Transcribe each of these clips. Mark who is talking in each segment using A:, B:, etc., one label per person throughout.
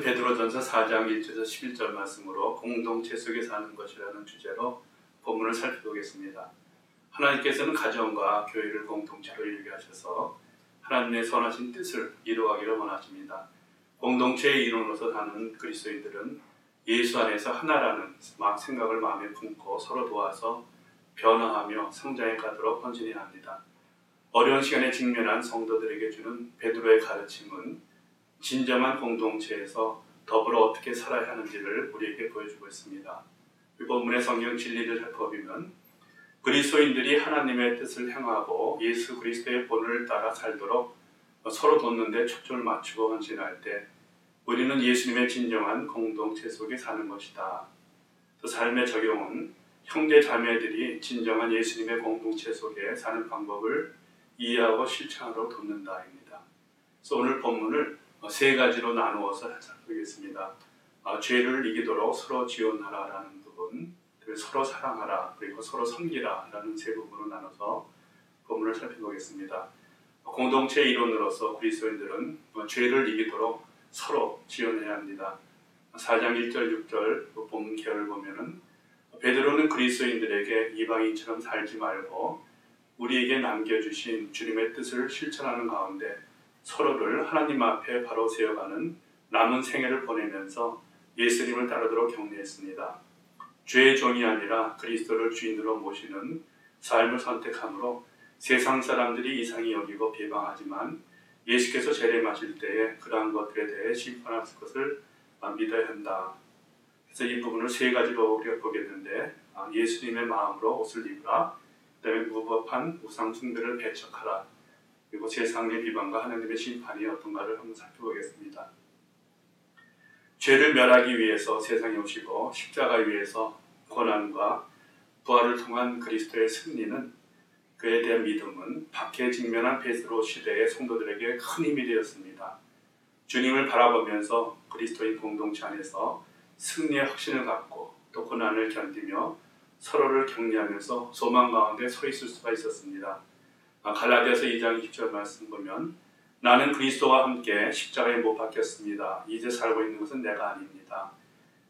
A: 베드로전서 4장 1절에서 11절 말씀으로 공동체 속에 사는 것이라는 주제로 본문을 살펴보겠습니다. 하나님께서는 가정과 교회를 공동체로 이루게 하셔서 하나님의 선하신 뜻을 이루어가기를 원하십니다. 공동체의 일원으로서 사는 그리스도인들은 예수 안에서 하나라는 생각을 마음에 품고 서로 도와서 변화하며 성장해 가도록 헌신해야 합니다. 어려운 시간에 직면한 성도들에게 주는 베드로의 가르침은 진정한 공동체에서 더불어 어떻게 살아야 하는지를 우리에게 보여주고 있습니다. 이 본문의 성경 진리를 살펴보면 그리스도인들이 하나님의 뜻을 행하고 예수 그리스도의 본을 따라 살도록 서로 돕는 데 초점을 맞추고 헌신할 때 우리는 예수님의 진정한 공동체 속에 사는 것이다. 또 삶의 적용은 형제 자매들이 진정한 예수님의 공동체 속에 사는 방법을 이해하고 실천하도록 돕는다입니다. 그래서 오늘 본문을 세 가지로 나누어서 살펴보겠습니다. 죄를 이기도록 서로 지원하라라는 부분, 그리고 서로 사랑하라, 그리고 서로 섬기라라는 세 부분으로 나눠서 본문을 살펴보겠습니다. 공동체 이론으로서 그리스도인들은 죄를 이기도록 서로 지원해야 합니다. 4장 1절 6절 본문 계열을 보면은 베드로는 그리스도인들에게 이방인처럼 살지 말고 우리에게 남겨주신 주님의 뜻을 실천하는 가운데 서로를 하나님 앞에 바로 세워가는 남은 생애를 보내면서 예수님을 따르도록 격려했습니다. 죄의 종이 아니라 그리스도를 주인으로 모시는 삶을 선택함으로 세상 사람들이 이상히 여기고 비방하지만 예수께서 재림하실 때에 그러한 것들에 대해 심판하실 것을 믿어야 한다. 그래서 이 부분을 세 가지로 우리가 보겠는데, 예수님의 마음으로 옷을 입으라, 그 다음에 무법한 우상 숭배를 배척하라, 그리고 세상의 비방과 하나님의 심판이 어떤가를 한번 살펴보겠습니다. 죄를 멸하기 위해서 세상에 오시고 십자가 위에서 고난과 부활을 통한 그리스도의 승리는, 그에 대한 믿음은 박해에 직면한 베드로 시대의 성도들에게 큰 힘이 되었습니다. 주님을 바라보면서 그리스도인 공동체 안에서 승리의 확신을 갖고 또 고난을 견디며 서로를 격려하면서 소망 가운데 서 있을 수가 있었습니다. 갈라디아서 2장 20절 말씀 보면 나는 그리스도와 함께 십자가에 못 박혔습니다. 이제 살고 있는 것은 내가 아닙니다.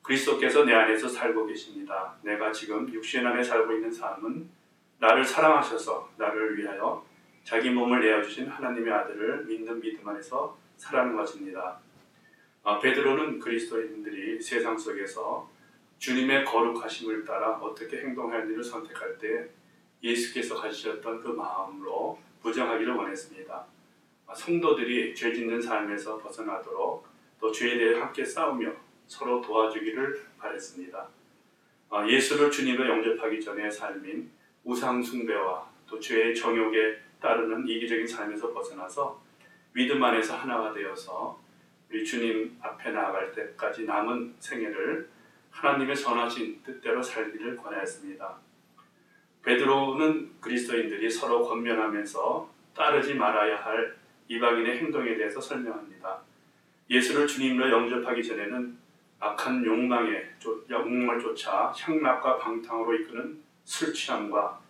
A: 그리스도께서 내 안에서 살고 계십니다. 내가 지금 육신 안에 살고 있는 삶은 나를 사랑하셔서 나를 위하여 자기 몸을 내어주신 하나님의 아들을 믿는 믿음 안에서 살아가는 것입니다. 베드로는 그리스도인들이 세상 속에서 주님의 거룩하심을 따라 어떻게 행동하는지를 선택할 때 예수께서 가지셨던 그 마음으로 부정하기를 원했습니다. 성도들이 죄 짓는 삶에서 벗어나도록 또 죄에 대해 함께 싸우며 서로 도와주기를 바랬습니다. 예수를 주님으로 영접하기 전의 삶인 우상 숭배와 또 죄의 정욕에 따르는 이기적인 삶에서 벗어나서 믿음 안에서 하나가 되어서 우리 주님 앞에 나아갈 때까지 남은 생애를 하나님의 선하신 뜻대로 살기를 권하였습니다. 베드로는 그리스도인들이 서로 권면하면서 따르지 말아야 할 이방인의 행동에 대해서 설명합니다. 예수를 주님으로 영접하기 전에는 악한 욕망을 쫓아 향락과 방탕으로 이끄는 술 취함과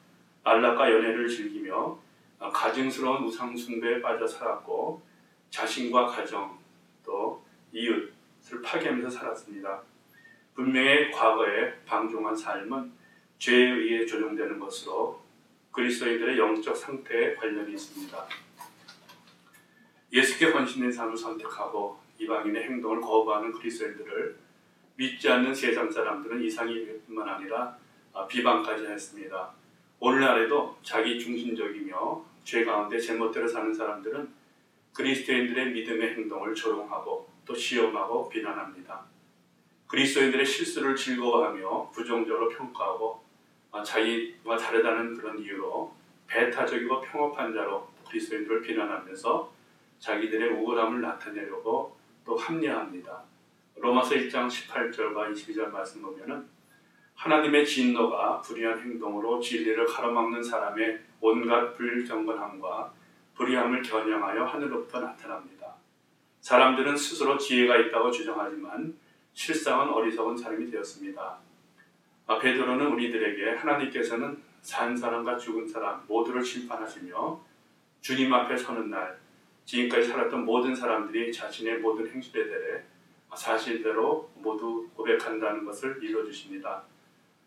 A: 안락과 연애를 즐기며 가증스러운 우상 숭배에 빠져 살았고 자신과 가정 또 이웃을 파괴하면서 살았습니다. 분명히 과거에 방종한 삶은 죄에 의해 조종되는 것으로 그리스도인들의 영적 상태에 관련이 있습니다. 예수께 헌신된 삶을 선택하고 이방인의 행동을 거부하는 그리스도인들을 믿지 않는 세상 사람들은 이상뿐만 아니라 비방까지 했습니다. 오늘날에도 자기 중심적이며 죄 가운데 제멋대로 사는 사람들은 그리스도인들의 믿음의 행동을 조롱하고 또 시험하고 비난합니다. 그리스도인들의 실수를 즐거워하며 부정적으로 평가하고 자기와 다르다는 그런 이유로 배타적이고 평업한 자로 그리스도인들을 비난하면서 자기들의 우월함을 나타내려고 또 합리화합니다. 로마서 1장 18절과 22절 말씀 보면은 하나님의 진노가 불의한 행동으로 진리를 가로막는 사람의 온갖 불경건함과 불의함을 겨냥하여 하늘로부터 나타납니다. 사람들은 스스로 지혜가 있다고 주장하지만 실상은 어리석은 사람이 되었습니다. 베드로는 우리들에게 하나님께서는 산 사람과 죽은 사람 모두를 심판하시며 주님 앞에 서는 날 지금까지 살았던 모든 사람들이 자신의 모든 행실에 대해 사실대로 모두 고백한다는 것을 이루어주십니다.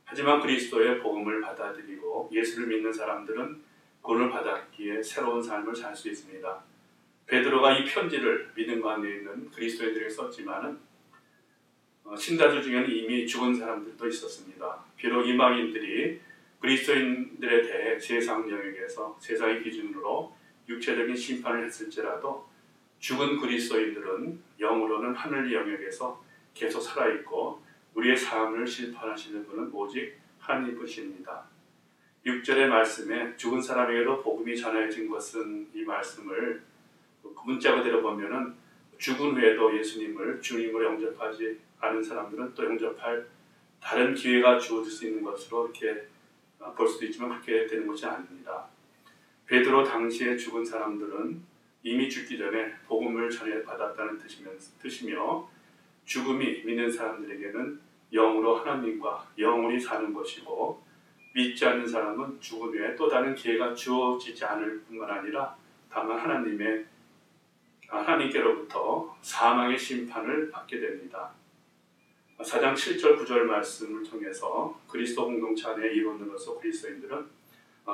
A: 하지만 그리스도의 복음을 받아들이고 예수를 믿는 사람들은 구원을 받았기에 새로운 삶을 살 수 있습니다. 베드로가 이 편지를 믿음 가운데 있는 그리스도인들에게 썼지만은 신자들 중에는 이미 죽은 사람들도 있었습니다. 비록 이방인들이 그리스도인들에 대해 세상 영역에서 세상의 기준으로 육체적인 심판을 했을지라도 죽은 그리스도인들은 영으로는 하늘 영역에서 계속 살아있고 우리의 삶을 심판하시는 분은 오직 하나님이십니다. 6절의 말씀에 죽은 사람에게도 복음이 전해진 것은 이 말씀을 문자 그대로 보면은 죽은 후에도 예수님을 주님으로 영접하지 않은 사람들은 또 영접할 다른 기회가 주어질 수 있는 것으로 이렇게 볼 수도 있지만 그렇게 되는 것이 아닙니다. 베드로 당시에 죽은 사람들은 이미 죽기 전에 복음을 전해받았다는 뜻이며 죽음이 믿는 사람들에게는 영으로 하나님과 영원히 사는 것이고 믿지 않는 사람은 죽은 후에 또 다른 기회가 주어지지 않을 뿐만 아니라 다만 하나님께로부터 사망의 심판을 받게 됩니다. 4장 7절 9절 말씀을 통해서 그리스도 공동체 안의 일원으로서 그리스도인들은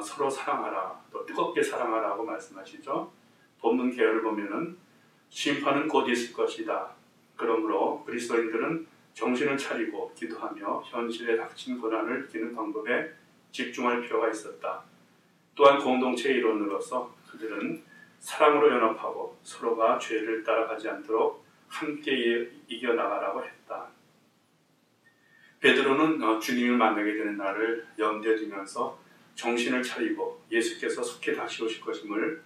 A: 서로 사랑하라, 또 뜨겁게 사랑하라고 말씀하시죠. 본문 계열을 보면은 심판은 곧 있을 것이다. 그러므로 그리스도인들은 정신을 차리고 기도하며 현실에 닥친 고난을 이기는 방법에 집중할 필요가 있었다. 또한 공동체의 일원으로서 그들은 사랑으로 연합하고 서로가 죄를 따라가지 않도록 함께 이겨나가라고 했다. 베드로는 주님을 만나게 되는 날을 염두에 두면서 정신을 차리고 예수께서 속히 다시 오실 것임을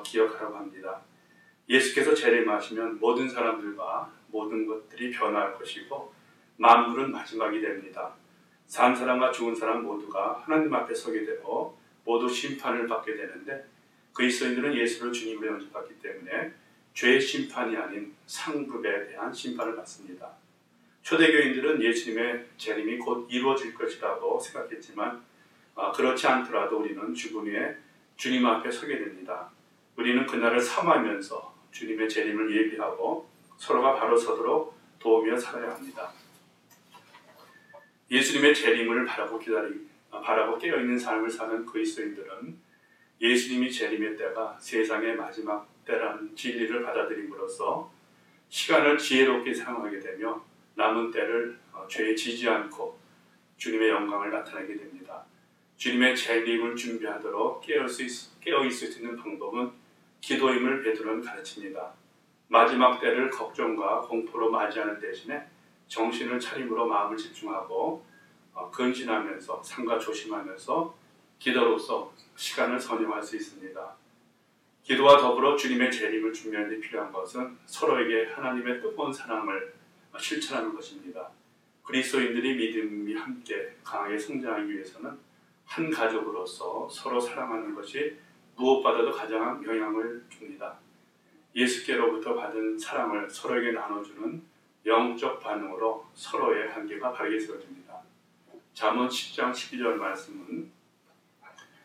A: 기억하라고 합니다. 예수께서 재림하시면 모든 사람들과 모든 것들이 변화할 것이고 만물은 마지막이 됩니다. 산 사람과 죽은 사람 모두가 하나님 앞에 서게 되고 모두 심판을 받게 되는데 그리스도인들은 예수를 주님으로 영접했기 때문에 죄의 심판이 아닌 상급에 대한 심판을 받습니다. 초대교인들은 예수님의 재림이 곧 이루어질 것이라고 생각했지만 그렇지 않더라도 우리는 죽음 후에 주님 앞에 서게 됩니다. 우리는 그날을 사모하면서 주님의 재림을 예비하고 서로가 바로 서도록 도우며 살아야 합니다. 예수님의 재림을 바라고 깨어있는 삶을 사는 그리스도인들은 예수님이 재림의 때가 세상의 마지막 때라는 진리를 받아들임으로써 시간을 지혜롭게 사용하게 되며 남은 때를 죄에 지지 않고 주님의 영광을 나타내게 됩니다. 주님의 재림을 준비하도록 깨어 있을 수 있는 방법은 기도임을 베드로는 가르칩니다. 마지막 때를 걱정과 공포로 맞이하는 대신에 정신을 차림으로 마음을 집중하고 근신하면서 삼가 조심하면서 기도로서 시간을 선용할 수 있습니다. 기도와 더불어 주님의 재림을 준비하는 데 필요한 것은 서로에게 하나님의 뜨거운 사랑을 실천하는 것입니다. 그리스도인들이 믿음이 함께 강하게 성장하기 위해서는 한 가족으로서 서로 사랑하는 것이 무엇보다도 가장 영향을 줍니다. 예수께로부터 받은 사랑을 서로에게 나눠주는 영적 반응으로 서로의 관계가 바르게 세워집니다. 잠언 10장 12절 말씀은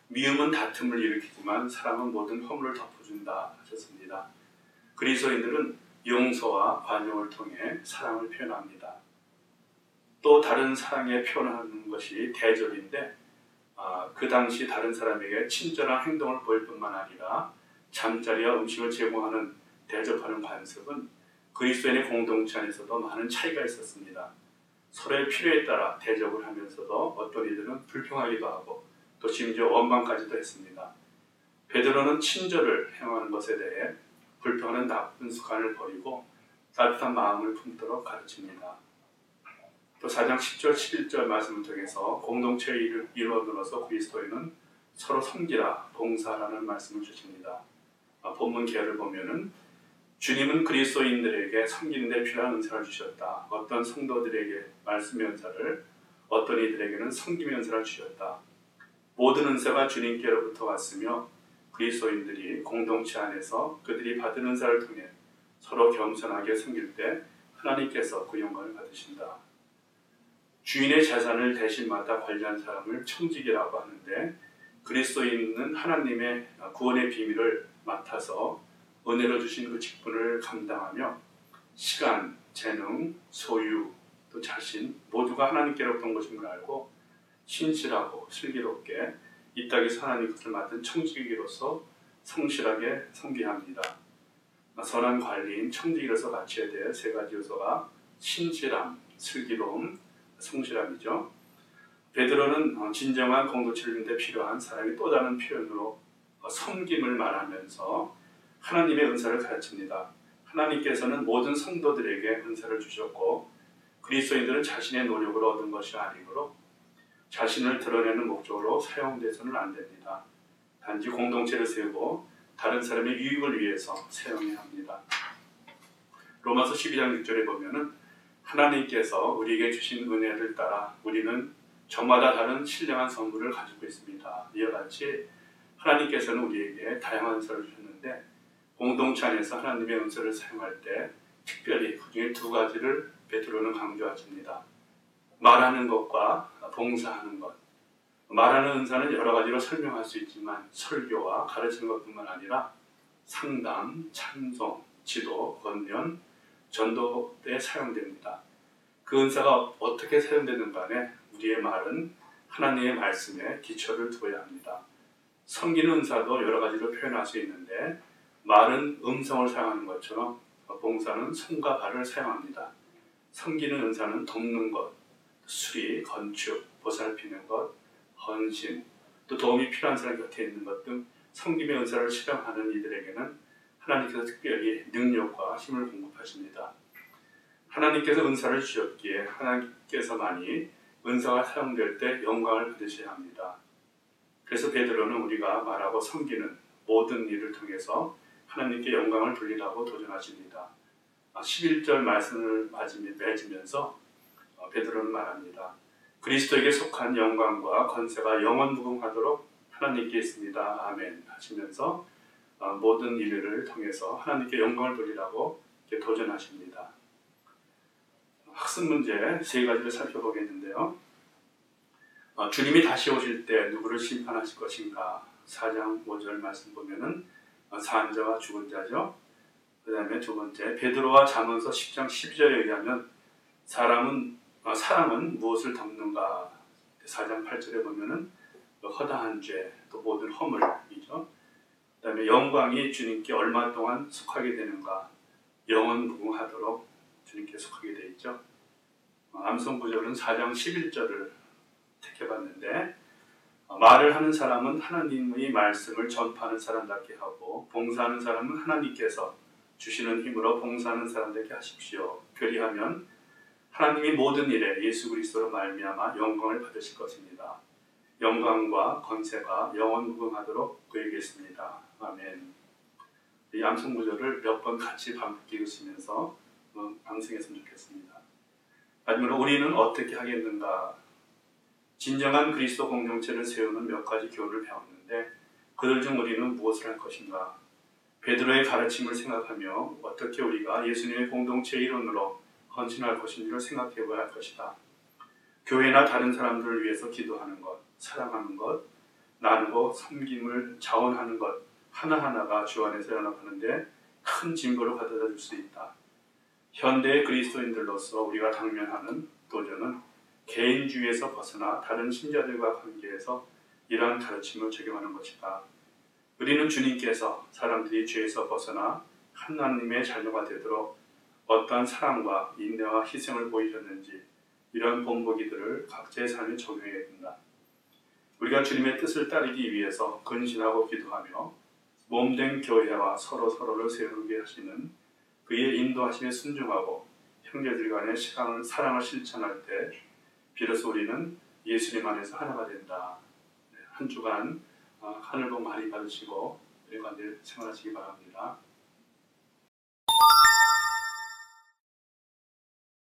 A: 미움은 다툼을 일으키지만 사랑은 모든 허물을 덮어준다 하셨습니다. 그리스도인들은 용서와 관용을 통해 사랑을 표현합니다. 또 다른 사랑에 표현하는 것이 대접인데 그 당시 다른 사람에게 친절한 행동을 보일 뿐만 아니라 잠자리와 음식을 제공하는 대접하는 관습은 그리스도인의 공동체 안에서도 많은 차이가 있었습니다. 서로의 필요에 따라 대접을 하면서도 어떤 이들은 불평하기도 하고 또 심지어 원망까지도 했습니다. 베드로는 친절을 행하는 것에 대해 불평하는 나쁜 습관을 버리고 따뜻한 마음을 품도록 가르칩니다. 또 4장 10절 11절 말씀을 통해서 공동체의 일원으로서 그리스도인은 서로 섬기라 봉사라는 말씀을 주십니다. 본문 계열을 보면은 주님은 그리스도인들에게 섬기는 데 필요한 은사를 주셨다. 어떤 성도들에게 말씀의 은사를, 어떤 이들에게는 섬김의 은사를 주셨다. 모든 은사가 주님께로부터 왔으며 그리스도인들이 공동체 안에서 그들이 받은 은사를 통해 서로 겸손하게 섬길 때 하나님께서 그 영광을 받으신다. 주인의 재산을 대신 맡아 관리한 사람을 청지기라고 하는데 그리스도인은 하나님의 구원의 비밀을 맡아서 은혜로 주신 그 직분을 감당하며 시간, 재능, 소유, 또 자신 모두가 하나님께로부터 온 것임을 알고 신실하고 슬기롭게 이 땅에서 하나님 것을 맡은 청지기로서 성실하게 섬겨야 합니다. 선한 관리인 청지기로서 갖춰야 될 세 가지 요소가 신실함, 슬기로움, 성실함이죠. 베드로는 진정한 공동체를 이루는 데 필요한 사람의 또 다른 표현으로 섬김을 말하면서 하나님의 은사를 가르칩니다. 하나님께서는 모든 성도들에게 은사를 주셨고 그리스도인들은 자신의 노력으로 얻은 것이 아니므로 자신을 드러내는 목적으로 사용돼서는 안 됩니다. 단지 공동체를 세우고 다른 사람의 유익을 위해서 사용해야 합니다. 로마서 12장 6절에 보면은 하나님께서 우리에게 주신 은혜를 따라 우리는 저마다 다른 신령한 선물을 가지고 있습니다. 이와 같이 하나님께서는 우리에게 다양한 은사를 주셨는데 공동체 안에서 하나님의 은사를 사용할 때 특별히 그 중에 두 가지를 베드로는 강조하십니다. 말하는 것과 봉사하는 것. 말하는 은사는 여러 가지로 설명할 수 있지만 설교와 가르치는 것뿐만 아니라 상담, 찬송, 지도, 권면, 전도에 사용됩니다. 그 은사가 어떻게 사용되는 간에 우리의 말은 하나님의 말씀에 기초를 두어야 합니다. 섬기는 은사도 여러 가지로 표현할 수 있는데 말은 음성을 사용하는 것처럼 봉사는 손과 발을 사용합니다. 섬기는 은사는 돕는 것, 수리, 건축, 보살피는 것, 헌신, 또 도움이 필요한 사람 곁에 있는 것 등 섬김의 은사를 실행하는 이들에게는 하나님께서 특별히 능력과 힘을 공급하십니다. 하나님께서 은사를 주셨기에 하나님께서만이 은사가 사용될 때 영광을 받으셔야 합니다. 그래서 베드로는 우리가 말하고 섬기는 모든 일을 통해서 하나님께 영광을 돌리라고 도전하십니다. 11절 말씀을 맺으면서 베드로는 말합니다. 그리스도에게 속한 영광과 권세가 영원무궁하도록 하나님께 있습니다. 아멘 하시면서 모든 일을 통해서 하나님께 영광을 돌리라고 도전하십니다. 학습 문제 세 가지를 살펴보겠는데요. 주님이 다시 오실 때 누구를 심판하실 것인가? 4장 5절 말씀 보면은 산 자와 죽은 자죠. 그 다음에 두 번째 베드로와 잠언서 10장 12절에 의하면 사람은 무엇을 덮는가? 4장 8절에 보면은 허다한 죄, 또 모든 허물이죠. 그 다음에 영광이 주님께 얼마 동안 속하게 되는가? 영원 무궁하도록 주님께 속하게 되어 있죠. 암송 구절은 4장 11절을 택해봤는데 말을 하는 사람은 하나님의 말씀을 전파하는 사람답게 하고 봉사하는 사람은 하나님께서 주시는 힘으로 봉사하는 사람답게 하십시오. 그리하면 하나님이 모든 일에 예수 그리스도로 말미암아 영광을 받으실 것입니다. 영광과 권세가 영원무궁하도록 그에게 있습니다. 아멘. 이 암송 구절을 몇 번 같이 반복해 읽으시면서 방송했으면 좋겠습니다. 마지막으로 우리는 어떻게 하겠는가? 진정한 그리스도 공동체를 세우는 몇 가지 교훈을 배웠는데 그들 중 우리는 무엇을 할 것인가? 베드로의 가르침을 생각하며 어떻게 우리가 예수님의 공동체의 일원으로 헌신할 것인지를 생각해 봐야 할 것이다. 교회나 다른 사람들을 위해서 기도하는 것, 사랑하는 것, 나누고 섬김을 자원하는 것 하나하나가 주 안에서 연합하는데 큰 진보를 가져다 줄 수 있다. 현대의 그리스도인들로서 우리가 당면하는 도전은 개인주의에서 벗어나 다른 신자들과 관계에서 이러한 가르침을 적용하는 것이다. 우리는 주님께서 사람들이 죄에서 벗어나 하나님의 자녀가 되도록 어떠한 사랑과 인내와 희생을 보이셨는지 이러한 본보기들을 각자의 삶에 적용해야 된다. 우리가 주님의 뜻을 따르기 위해서 근신하고 기도하며 몸된 교회와 서로를 세우게 하시는 그의 인도하심에 순종하고 형제들 간의 사랑을 실천할 때 비로소 우리는 예수님 안에서 하나가 된다. 한 주간 하늘 복 많이 받으시고 우리 가운데 생활하시기 바랍니다.